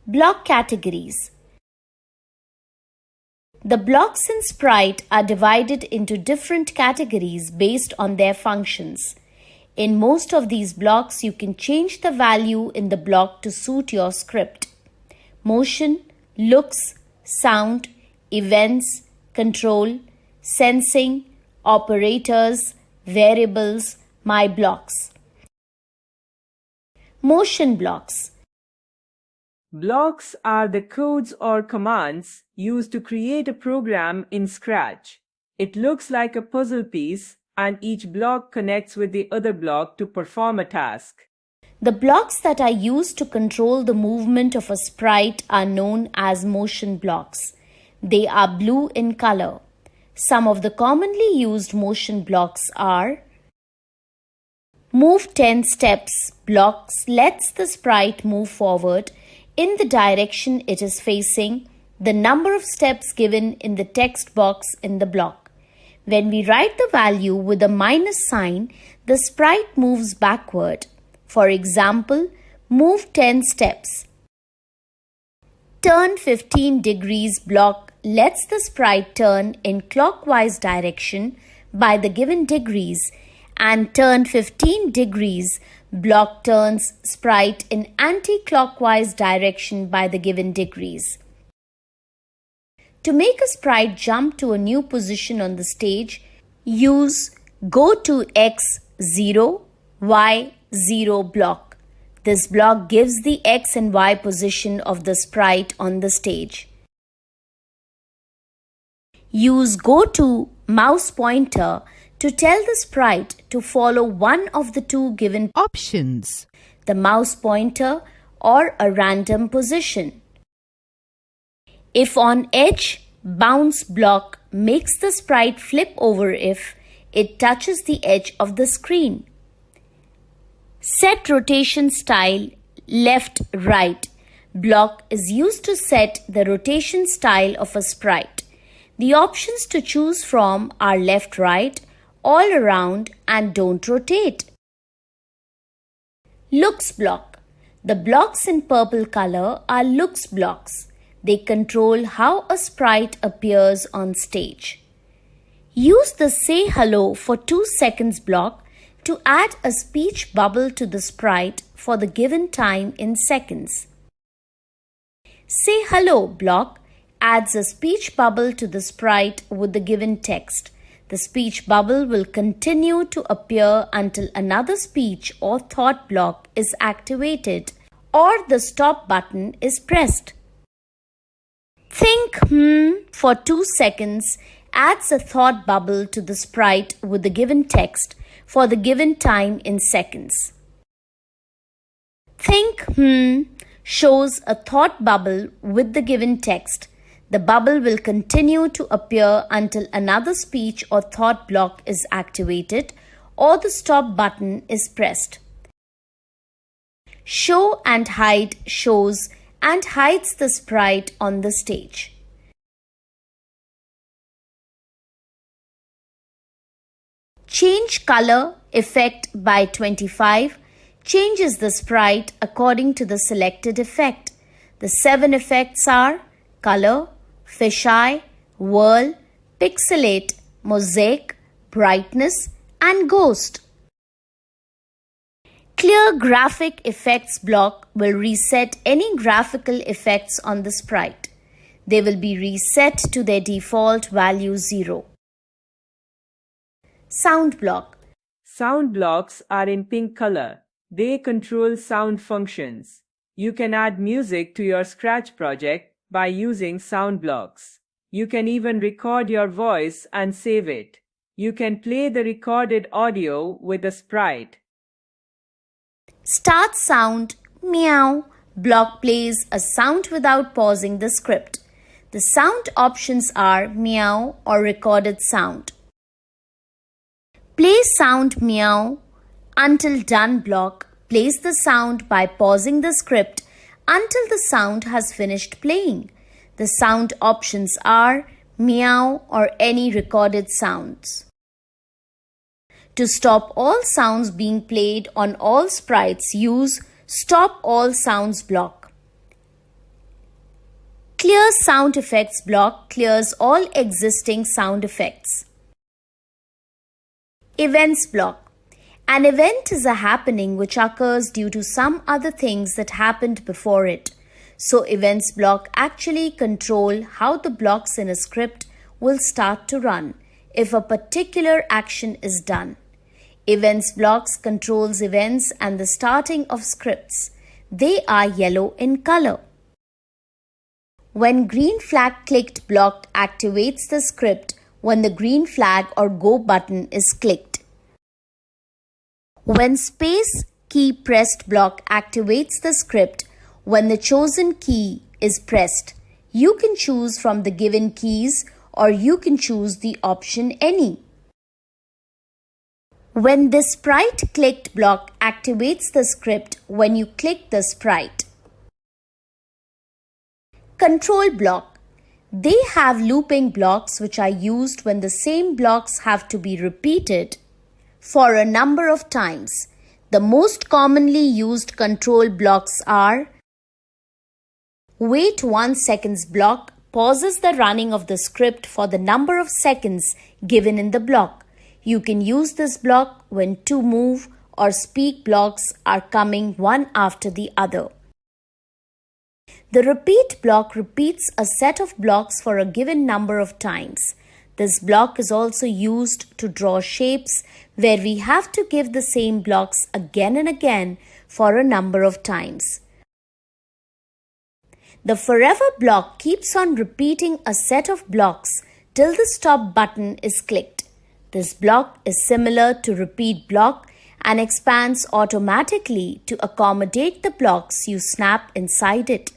Block categories. The blocks in Sprite are divided into different categories based on their functions. In most of these blocks, you can change the value in the block to suit your script. Motion, looks, sound, events, control, sensing, operators, variables, my blocks. Motion blocks. Blocks are the codes or commands used to create a program in Scratch. It looks like a puzzle piece, and each block connects with the other block to perform a task. The blocks that are used to control the movement of a sprite are known as motion blocks. They are blue in color. Some of the commonly used motion blocks are: Move 10 steps blocks lets the sprite move forward in the direction it is facing, the number of steps given in the text box in the block. When we write the value with a minus sign, the sprite moves backward. For example, move 10 steps. Turn 15 degrees block lets the sprite turn in clockwise direction by the given degrees, and turn 15 degrees block turns sprite in anti-clockwise direction by the given degrees. To make a sprite jump to a new position on the stage, use Go to X0, Y0 block. This block gives the X and Y position of the sprite on the stage. Use Go to mouse pointer to tell the sprite to follow one of the two given options, the mouse pointer or a random position. If on edge, bounce block makes the sprite flip over if it touches the edge of the screen. Set rotation style left-right block is used to set the rotation style of a sprite. The options to choose from are left-right, all around, and don't rotate. Looks block. The blocks in purple color are looks blocks. They control how a sprite appears on stage. Use the Say Hello for 2 seconds block to add a speech bubble to the sprite for the given time in seconds. Say Hello block adds a speech bubble to the sprite with the given text. The speech bubble will continue to appear until another speech or thought block is activated or the stop button is pressed. Think for 2 seconds adds a thought bubble to the sprite with the given text for the given time in seconds. Think shows a thought bubble with the given text. The bubble will continue to appear until another speech or thought block is activated or the stop button is pressed. Show and hide shows and hides the sprite on the stage. Change color effect by 25 changes the sprite according to the selected effect. The 7 effects are color, fisheye, whirl, pixelate, mosaic, brightness, and ghost. Clear graphic effects block will reset any graphical effects on the sprite. They will be reset to their default value 0. Sound block. Sound blocks are in pink color. They control sound functions. You can add music to your Scratch project by using sound blocks. You can even record your voice and save it. You can play the recorded audio with a sprite. Start sound meow block plays a sound without pausing the script. The sound options are meow or recorded sound. Play sound meow until done block plays the sound by pausing the script until the sound has finished playing. The sound options are meow or any recorded sounds. To stop all sounds being played on all sprites, use Stop All Sounds block. Clear Sound Effects block clears all existing sound effects. Events block. An event is a happening which occurs due to some other things that happened before it. So events block actually control how the blocks in a script will start to run if a particular action is done. Events blocks controls events and the starting of scripts. They are yellow in color. When green flag clicked block activates the script when the green flag or go button is clicked. When space key pressed block activates the script when the chosen key is pressed. You can choose from the given keys or you can choose the option any. When the sprite clicked block activates the script when you click the sprite. Control block. They have looping blocks which are used when the same blocks have to be repeated for a number of times. The most commonly used control blocks are wait 1 second block pauses the running of the script for the number of seconds given in the block. You can use this block when to move or speak blocks are coming one after the other. The repeat block repeats a set of blocks for a given number of times. This block is also used to draw shapes where we have to give the same blocks again and again for a number of times. The forever block keeps on repeating a set of blocks till the stop button is clicked. This block is similar to repeat block and expands automatically to accommodate the blocks you snap inside it.